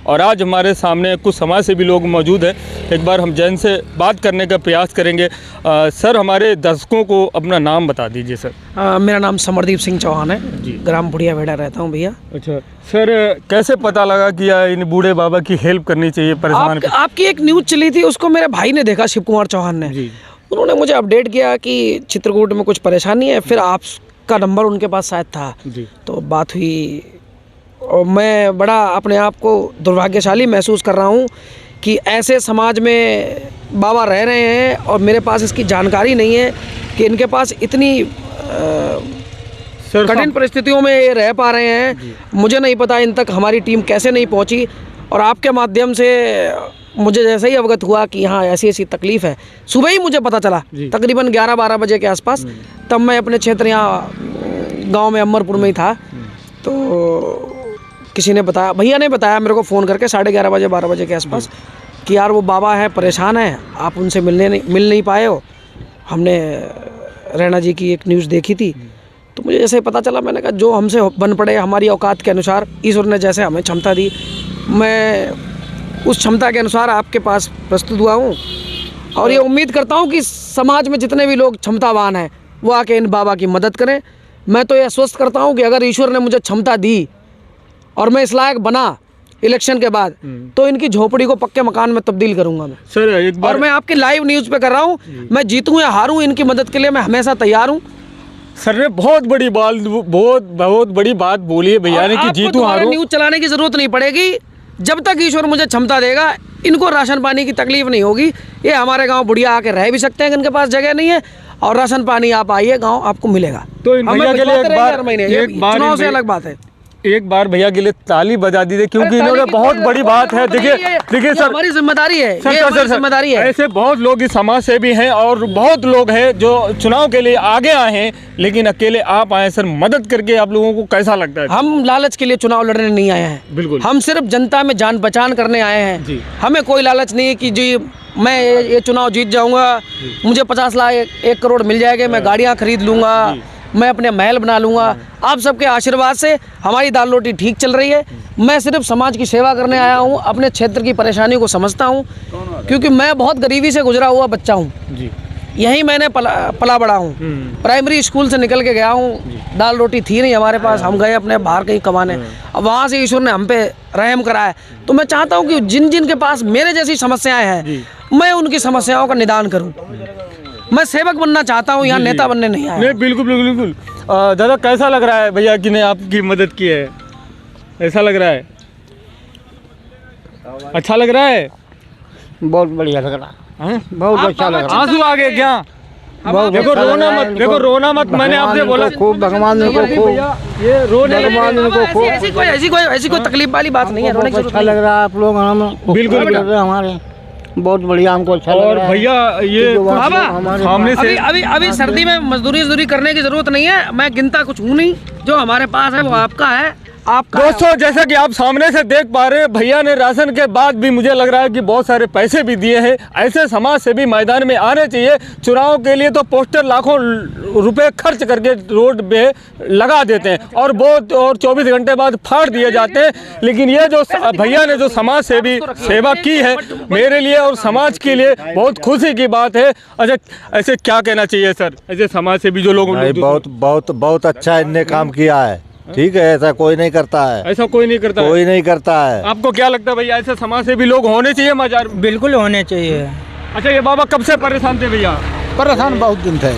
और आज हमारे सामने कुछ समाज सेवी लोग मौजूद हैं। एक बार हम जैन से बात करने का प्रयास करेंगे। सर, हमारे दर्शकों को अपना नाम बता दीजिए सर। मेरा नाम समरदीप सिंह चौहान है जी, ग्राम बुढ़िया वेड़ा रहता हूँ भैया। अच्छा सर, कैसे पता लगा कि इन बूढ़े बाबा की हेल्प करनी चाहिए परेशान? आपकी एक न्यूज़ चली थी, उसको मेरे भाई ने देखा, शिव कुमार चौहान ने जी। उन्होंने मुझे अपडेट किया कि चित्रकूट में कुछ परेशानी है, फिर आपका नंबर उनके पास शायद था जी। तो बात हुई और मैं बड़ा अपने आप को दुर्भाग्यशाली महसूस कर रहा हूँ कि ऐसे समाज में बाबा रह रहे हैं और मेरे पास इसकी जानकारी नहीं है कि इनके पास इतनी कठिन परिस्थितियों में ये रह पा रहे हैं। मुझे नहीं पता इन तक हमारी टीम कैसे नहीं पहुंची, और आपके माध्यम से मुझे जैसे ही अवगत हुआ कि यहाँ ऐसी ऐसी तकलीफ़ है, सुबह ही मुझे पता चला तकरीबन 11-12 बजे के आसपास। तब मैं अपने क्षेत्र यहाँ गांव में अमरपुर में ही था, तो किसी ने बताया, भैया ने बताया मेरे को फ़ोन करके 11:30 बजे 12 बजे के आसपास कि यार वो बाबा है, परेशान है, आप उनसे मिल नहीं पाए हो। हमने रैना जी की एक न्यूज़ देखी थी, तो मुझे जैसे पता चला, मैंने कहा जो हमसे बन पड़े, हमारी औकात के अनुसार ईश्वर ने जैसे हमें क्षमता दी, मैं उस क्षमता के अनुसार आपके पास प्रस्तुत हुआ हूँ। और ये उम्मीद करता हूँ कि समाज में जितने भी लोग क्षमतावान हैं वो आके इन बाबा की मदद करें। मैं तो ये आश्वस्त करता हूँ कि अगर ईश्वर ने मुझे क्षमता दी और मैं इस लायक बना इलेक्शन के बाद, तो इनकी झोपड़ी को पक्के मकान में तब्दील करूंगा मैं सर। एक बार और मैं आपके लाइव न्यूज़ पे कर रहा हूँ, मैं जीतूँ या हारूँ, इनकी मदद के लिए मैं हमेशा तैयार हूँ। सर ने बहुत बड़ी बात बोली है भैया ने कि जीतूँ हारूँ। न्यूज़ चलाने की ज़रूरत नहीं पड़ेगी, जब तक ईश्वर मुझे क्षमता देगा, इनको राशन पानी की तकलीफ नहीं होगी। ये हमारे गांव बुढ़िया आके रह भी सकते हैं, इनके पास जगह नहीं है, और राशन पानी आप आइए, गांव आपको मिलेगा। तो इन भैया के लिए एक बार चुनाव से अलग बात है, एक बार भैया के लिए ताली बजा दीजिए, क्योंकि इन्होंने बहुत बड़ी बात है। देखिए सर, हमारी जिम्मेदारी है, जिम्मेदारी है। ऐसे बहुत लोग इस समाज से भी हैं और बहुत लोग हैं जो चुनाव के लिए आगे आए हैं, लेकिन अकेले आप आए सर मदद करके। आप लोगों को कैसा लगता है? हम लालच के लिए चुनाव लड़ने नहीं आए हैं, बिल्कुल। हम सिर्फ जनता में जान पहचान करने आए हैं जी। हमें कोई लालच नहीं है कि जी मैं ये चुनाव जीत जाऊंगा, मुझे 50 लाख 1 करोड़ मिल जाएगा, मैं गाड़ियाँ खरीद लूंगा, मैं अपने महल बना लूँगा। आप सबके आशीर्वाद से हमारी दाल रोटी ठीक चल रही है। मैं सिर्फ समाज की सेवा करने आया हूँ, अपने क्षेत्र की परेशानी को समझता हूँ, क्योंकि मैं बहुत गरीबी से गुजरा हुआ बच्चा हूँ जी। यहीं मैंने पला बड़ा हूँ, प्राइमरी स्कूल से निकल के गया हूँ, दाल रोटी थी नहीं हमारे पास, हम गए अपने बाहर कहीं कमाने, अब वहाँ से ईश्वर ने हम पे रहम कराया। तो मैं चाहता हूँ कि जिन जिन के पास मेरे जैसी समस्याएँ हैं, मैं उनकी समस्याओं का निदान करूँ। मैं सेवक बनना चाहता हूँ, यहाँ नेता बनने नहीं आया। नहीं, बिल्कुल बिल्कुल बिल्कुल। दादा, कैसा लग रहा है भैया कि ने आपकी मदद की है? ऐसा लग रहा है? अच्छा लग रहा है? बहुत बढ़िया लग रहा है, बहुत अच्छा लग रहा है। आंसू आ गए क्या? देखो रोना मत, देखो रोना मत, मैंने आपसे बोला खूब, भगवान ने खूब, ये रोने ऐसी कोई तकलीफ वाली बात नहीं है। रोने की अच्छा लग रहा है, आप लोग बिल्कुल हमारे बहुत बढ़िया, हमको अच्छा लग रहा है। और भैया ये सामने से अभी सर्दी में मजदूरी करने की जरूरत नहीं है। मैं गिनता कुछ हूँ नहीं, जो हमारे पास है वो आपका है। दोस्तों, जैसा कि आप सामने से देख पा रहे हैं, भैया ने राशन के बाद भी मुझे लग रहा है कि बहुत सारे पैसे भी दिए हैं। ऐसे समाज से भी मैदान में आने चाहिए। चुनाव के लिए तो पोस्टर लाखों रुपए खर्च करके रोड पे लगा देते हैं और 24 घंटे बाद फाड़ दिए जाते हैं। लेकिन ये जो भैया ने जो समाज से भी सेवा की है, मेरे लिए और समाज के लिए बहुत खुशी की बात है। अच्छा, ऐसे क्या कहना चाहिए सर, ऐसे समाज से भी जो लोग? बहुत अच्छा इनने काम किया है, ठीक है। ऐसा कोई नहीं करता है, ऐसा कोई नहीं करता, कोई नहीं करता है। आपको क्या लगता है भैया, ऐसे समाज से भी लोग होने चाहिए मजार? बिल्कुल होने चाहिए। अच्छा, ये बाबा कब से परेशान थे भैया? परेशान बहुत दिन थे,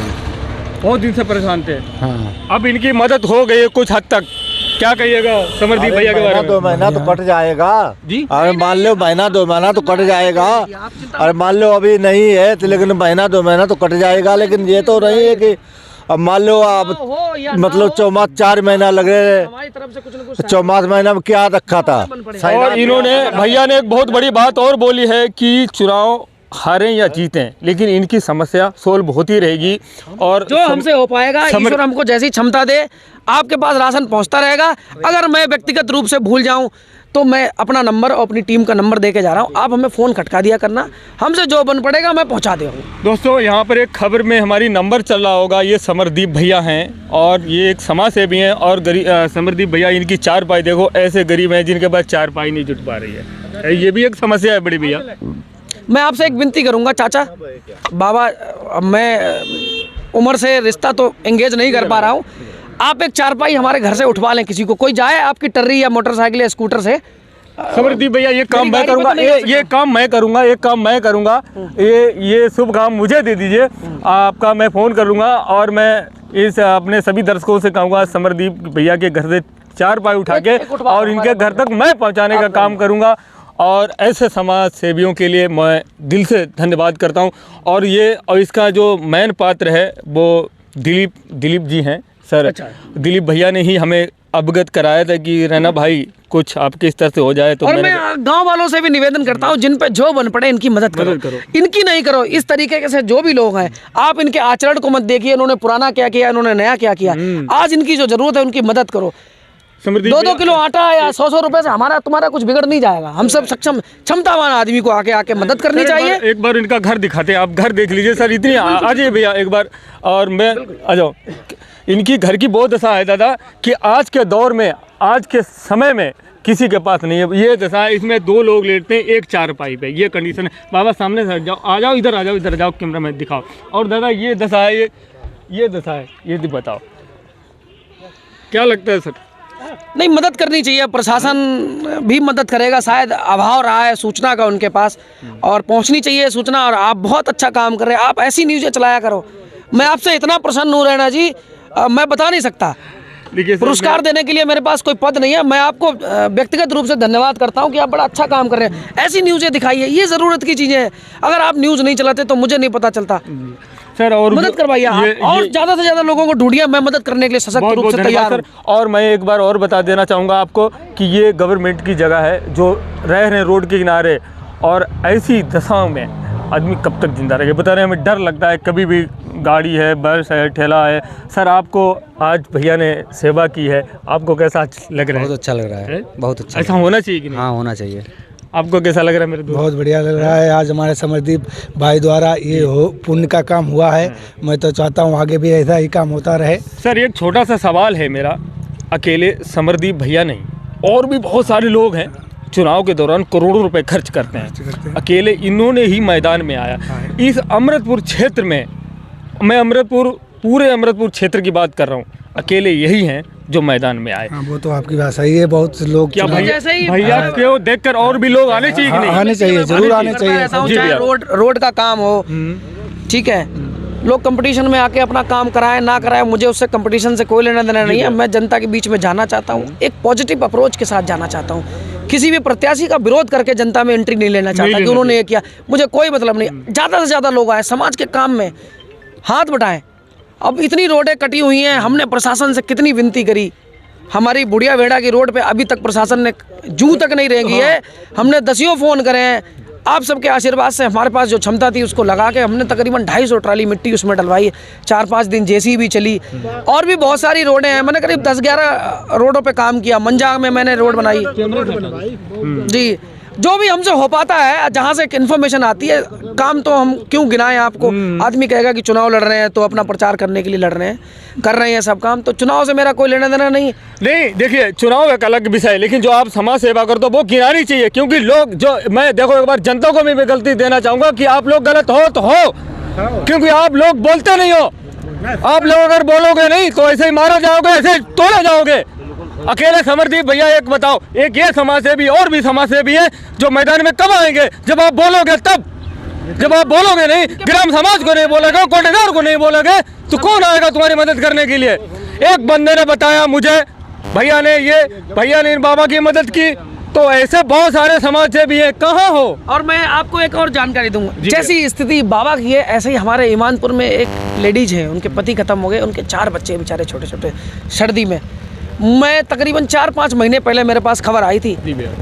बहुत दिन से परेशान थे। हाँ। अब इनकी मदद हो गई है कुछ हद तक, क्या कहिएगा समरदीप भैया के बारे में? 2 महीना तो कट जाएगा जी। अरे मान लो महीना 2 महीना तो कट जाएगा। अरे मान लो अभी नहीं है तो, लेकिन महीना 2 महीना तो कट जाएगा। लेकिन ये तो नहीं है कि अब मान लो आप मतलब चौमास 4 महीना लगे, चौमास महीना में क्या रखा था। और इन्होंने भैया ने एक बहुत बड़ी बात और बोली है कि चुनाव हारें या जीतें, लेकिन इनकी समस्या सोल्व होती रहेगी और जो हमसे हो पाएगा, ईश्वर हमको जैसी क्षमता दे, आपके पास राशन पहुंचता रहेगा। अगर मैं व्यक्तिगत रूप से भूल जाऊं तो मैं अपना नंबर और अपनी टीम का नंबर दे के जा रहा हूँ, आप हमें फ़ोन खटका दिया करना, हमसे जो बन पड़ेगा मैं पहुँचा दूँगा। दोस्तों यहाँ पर एक खबर में हमारी नंबर चल रहा होगा, ये समरदीप भैया हैं और ये एक समाज सेवी हैं और समरदीप भैया इनकी चारपाई देखो, ऐसे गरीब हैं जिनके पास चारपाई नहीं जुट पा रही है, ये भी एक समस्या है बड़ी भैया। मैं आपसे एक विनती करूँगा चाचा, बाबा मैं उम्र से रिश्ता तो एंगेज नहीं कर पा रहा हूँ, आप एक चारपाई हमारे घर से उठवा लें, किसी को कोई जाए आपकी टर्री या मोटरसाइकिल या स्कूटर से। समरदीप भैया ये काम मैं करूंगा, ये काम मैं करूंगा, ये शुभ काम मुझे दे दीजिए, आपका मैं फ़ोन करूंगा और मैं इस अपने सभी दर्शकों से कहूँगा समरदीप भैया के घर से चारपाई उठा के और इनके घर तक मैं पहुँचाने का काम करूँगा। और ऐसे समाज सेवियों के लिए मैं दिल से धन्यवाद करता हूँ। और इसका जो मेन पात्र है वो दिलीप जी हैं सर। अच्छा। दिलीप भैया ने ही हमें अवगत कराया था कि रैना भाई कुछ आपके स्तर से हो जाए तो। और मैं गांव वालों से भी निवेदन करता हूं, जिन पे जो बन पड़े इनकी मदद करो, इनकी नहीं करो। इस तरीके से जो भी लोग हैं, आप इनके आचरण को मत देखिए, इन्होंने पुराना क्या किया, इन्होंने नया क्या किया। आज इनकी जो जरूरत है उनकी मदद करो। 2-2 किलो आटा या 100 रुपए से हमारा तुम्हारा कुछ बिगड़ नहीं जाएगा। हम सब क्षमतावान आदमी को आके मदद करनी चाहिए। एक बार इनका घर दिखाते हैं, आप घर देख लीजिए सर, इतनी आ जाइए भैया एक बार और मैं आ जाओ। इनकी घर की बहुत दशा है दादा कि आज के दौर में, आज के समय में किसी के पास नहीं है। ये दशा है, इसमें 2 लोग लेटते हैं एक चारपाई पे, ये कंडीशन है। बाबा सामने से जाओ, आ जाओ, इधर आ जाओ, इधर जाओ, कैमरा में दिखाओ। और दादा ये दशा है, ये दशा है, ये बताओ क्या लगता है सर? नहीं, मदद करनी चाहिए, प्रशासन भी मदद करेगा। शायद अभाव रहा है सूचना का उनके पास, और पहुंचनी चाहिए सूचना। और आप बहुत अच्छा काम कर रहे हैं, आप ऐसी न्यूज़ें चलाया करो। मैं आपसे इतना प्रसन्न हूँ रैना जी, मैं बता नहीं सकता। पुरस्कार देने के लिए मेरे पास कोई पद नहीं है। मैं आपको व्यक्तिगत रूप से धन्यवाद करता हूं कि आप बड़ा अच्छा काम कर रहे हैं। ऐसी न्यूज़ें दिखाइए, ये ज़रूरत की चीज़ें हैं। अगर आप न्यूज़ नहीं चलाते तो मुझे नहीं पता चलता सर। और मदद करवाइए और ज़्यादा से ज़्यादा लोगों को ढूंढिए। मैं मदद करने के लिए सशक्त रूप से तैयार हूं। और मैं एक बार और बता देना चाहूँगा आपको कि ये गवर्नमेंट की जगह है, जो रह रहे हैं रोड के किनारे, और ऐसी दशाओं में आदमी कब तक जिंदा रहेगा बता रहे हैं। हमें डर लगता है, कभी भी गाड़ी है, बस है, ठेला है। सर आपको आज भैया ने सेवा की है, आपको कैसा लग रहा है? बहुत अच्छा लग रहा है, बहुत अच्छा। ऐसा होना चाहिए कि नहीं? हाँ, होना चाहिए। आपको कैसा लग रहा है मेरे दोस्त? बहुत बढ़िया लग रहा है। आज हमारे समरदीप भाई द्वारा ये पुण्य का काम हुआ है। मैं तो चाहता हूँ आगे भी ऐसा ही काम होता रहे। सर एक छोटा सा सवाल है मेरा, अकेले समरदीप भैया नहीं, और भी बहुत सारे लोग हैं चुनाव के दौरान करोड़ों रुपए खर्च करते हैं, अकेले इन्होंने ही मैदान में आया। इस अमृतपुर क्षेत्र में, मैं पूरे अमृतपुर क्षेत्र की बात कर रहा हूँ, अकेले यही हैं जो मैदान में आए। वो तो आपकी बात सही है। बहुत लोग क्या भैया को देखकर और भी लोग आने चाहिए कि नहीं? आने चाहिए, जरूर आने चाहिए। चाहे रोड का काम हो, ठीक है, लोग कंपटीशन में आके अपना काम कराएं ना कराएं, मुझे उससे कंपटीशन से कोई लेना देना नहीं है। मैं जनता के बीच में जाना चाहता हूँ, एक पॉजिटिव अप्रोच के साथ जाना चाहता हूँ। किसी भी प्रत्याशी का विरोध करके जनता में एंट्री नहीं लेना चाहता कि उन्होंने ये किया, मुझे कोई मतलब नहीं। ज़्यादा से ज़्यादा लोग आए, समाज के काम में हाथ बटाएं। अब इतनी रोडें कटी हुई हैं, हमने प्रशासन से कितनी विनती करी। हमारी बुढ़िया वेड़ा की रोड पे अभी तक प्रशासन ने जू तक नहीं रेंगी है। हमने 10 फ़ोन करे हैं। आप सबके आशीर्वाद से हमारे पास जो क्षमता थी उसको लगा के हमने तकरीबन 250 ट्राली मिट्टी उसमें डलवाई। 4-5 दिन जेसीबी चली, और भी बहुत सारी रोडें हैं। मैंने करीब 10-11 रोडों पे काम किया। मंजाग में मैंने रोड बनाई जी। जो भी हमसे हो पाता है, जहाँ से एक इन्फॉर्मेशन आती है, काम तो हम क्यों गिनाएं आपको। आदमी कहेगा कि चुनाव लड़ रहे हैं तो अपना प्रचार करने के लिए लड़ रहे हैं, कर रहे हैं सब काम, तो चुनाव से मेरा कोई लेना देना नहीं। देखिए चुनाव एक अलग विषय है, लेकिन जो आप समाज सेवा करते हो वो गिनानी चाहिए। क्योंकि लोग जो, मैं देखो एक बार जनता को मैं गलती देना चाहूँगा कि आप लोग गलत हो तो हो, क्योंकि आप लोग बोलते नहीं हो। आप लोग अगर बोलोगे नहीं तो ऐसे ही मारा जाओगे, ऐसे तोड़े जाओगे। अकेले समरदीप भैया एक बताओ, एक ये समाज सेवी और भी समाज सेवी है जो मैदान में कब आएंगे? जब आप बोलोगे तब। जब आप बोलोगे नहीं, ग्राम समाज को नहीं बोलोगे, कोटेदार को नहीं बोलोगे, तो कौन आएगा तुम्हारी मदद करने के लिए? एक बंदे ने बताया मुझे, भैया ने इन बाबा की मदद की, तो ऐसे बहुत सारे समाज सेवी हैं, कहाँ हो? और मैं आपको एक और जानकारी दूंगा, जैसी स्थिति बाबा की है ऐसे ही हमारे ईमानपुर में एक लेडीज है, उनके पति खत्म हो गए, उनके 4 बच्चे बेचारे छोटे छोटे, सर्दी में। मैं तकरीबन 4-5 महीने पहले मेरे पास खबर आई थी,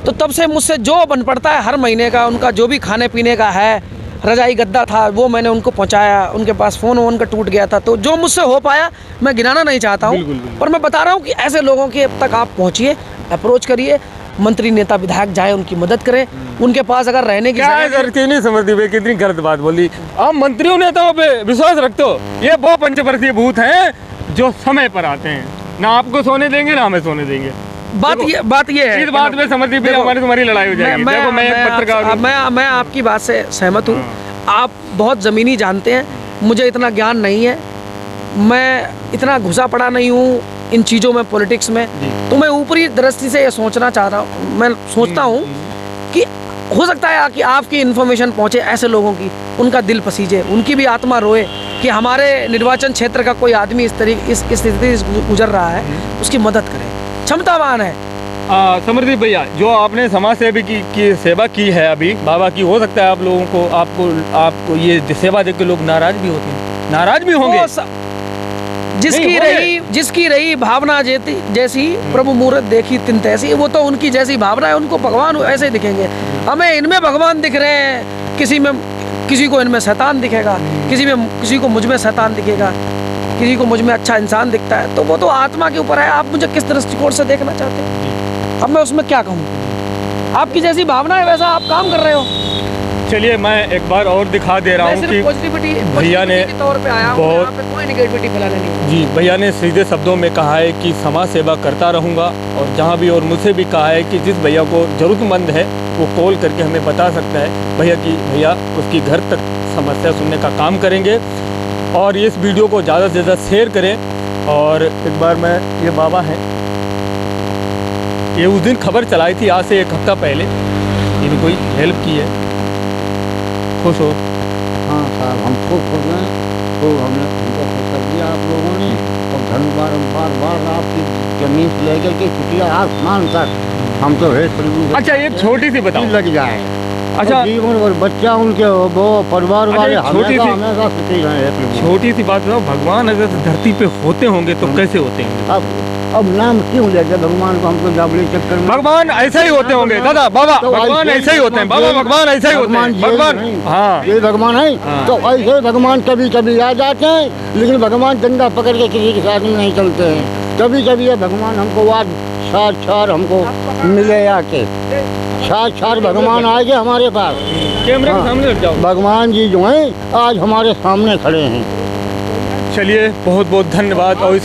तो तब से मुझसे जो बन पड़ता है हर महीने का, उनका जो भी खाने पीने का है, रजाई गद्दा था, वो मैंने उनको पहुंचाया। उनके पास फ़ोन वोन का टूट गया था, तो जो मुझसे हो पाया, मैं गिनाना नहीं चाहता हूँ, पर मैं बता रहा हूँ कि ऐसे लोगों के अब तक आप पहुँचिए, अप्रोच करिए। मंत्री नेता विधायक जाए, उनकी मदद करें। उनके पास अगर रहने की क्या है जगह सर, क्यों नहीं समझती भाई, कितनी गलत बात बोली। आप मंत्रियों नेताओं पे विश्वास रखते हो? ये वो पंचवर्षीय भूत हैं जो समय पर आते हैं, ना आपको सोने देंगे ना हमें सोने देंगे। बात ये है, इस बात में समझती भाई हमारी तुम्हारी लड़ाई हो जाएगी। देखो मैं एक पत्रकार हूं। मैं आपकी बात से सहमत हूँ। आप बहुत ज़मीनी जानते हैं, मुझे इतना ज्ञान नहीं है, मैं इतना घुसा पड़ा नहीं हूँ इन चीज़ों में, पॉलिटिक्स में। तो मैं ऊपरी दृष्टि से ये सोचना चाह रहा हूँ, मैं सोचता हूँ कि हो सकता है कि आपकी इन्फॉर्मेशन पहुँचे ऐसे लोगों की, उनका दिल पसीजे, उनकी भी आत्मा रोए कि हमारे निर्वाचन क्षेत्र का कोई आदमी इस स्थिति से गुजर रहा है, उसकी मदद करें, क्षमतावान है। समृद्धि भैया, जो आपने समाज सेवी की सेवा की है अभी बाबा की, हो सकता है आप लोगों को आपको ये सेवा देख के लोग नाराज भी होते हैं, नाराज भी होंगे। जिसकी रही भावना जैसी प्रभु मूर्त देखी तिन तैसी, वो तो उनकी जैसी भावना है, उनको भगवान ऐसे ही दिखेंगे। हमें इनमें भगवान दिख रहे हैं, किसी को इनमें शैतान दिखेगा, किसी को मुझ में शैतान दिखेगा, किसी को मुझ में अच्छा इंसान दिखता है, तो वो तो आत्मा के ऊपर है। आप मुझे किस दृष्टिकोण से देखना चाहते हैं, अब मैं उसमें क्या कहूँ। आपकी जैसी भावना है वैसा आप काम कर रहे हो। चलिए मैं एक बार और दिखा दे रहा हूँ कि भैया ने तौर पे आया हूँ, बहुत यहाँ पे कोई निगेटिविटी फैलाने नहीं। जी, भैया ने सीधे शब्दों में कहा है कि समाज सेवा करता रहूँगा, और जहाँ भी और मुझसे भी कहा है कि जिस भैया को ज़रूरतमंद है वो कॉल करके हमें बता सकता है भैया उसकी घर तक समस्या सुनने का काम करेंगे। और इस वीडियो को ज़्यादा से ज़्यादा शेयर करें। और एक बार मैं, ये बाबा हैं, ये उस दिन खबर चलाई थी आज से 1 हफ्ता पहले, इन्हें कोई हेल्प की है, खुश हो। हाँ साहब, हम खूब खुश हैं, तो हमको खुश कर दिया आप लोगों ने। और धन्यवाद, बार आपकी जमीन से लेकर के छुट्टियाँ आसमान तक हम तो है प्रभु। अच्छा एक छोटी सी बताओ, लग जाए। अच्छा जीवन और बच्चा उनके वो परिवार वाले हमेशा सुखी रहे प्रभु। छोटी सी बात बताओ, भगवान अगर धरती पे होते होंगे तो कैसे होते होंगे? अब नाम क्यों लेते भगवान को, हमको जाबले चक्कर में। भगवान ऐसे ही होते होंगे दादा, बाबा भगवान ऐसे ही होते हैं, बाबा भगवान ऐसे ही होते हैं, भगवान। हाँ ये भगवान है, तो ऐसे भगवान कभी कभी आ जाते हैं, लेकिन भगवान डंडा पकड़ के किसी के साथ नहीं चलते हैं। कभी कभी ये भगवान हमको आज साक्षात हमको मिले आके, साक्षात भगवान आएंगे हमारे पास। कैमरे के सामने लग जाओ। भगवान जी जो हैं आज हमारे सामने खड़े हैं। चलिए बहुत बहुत धन्यवाद। और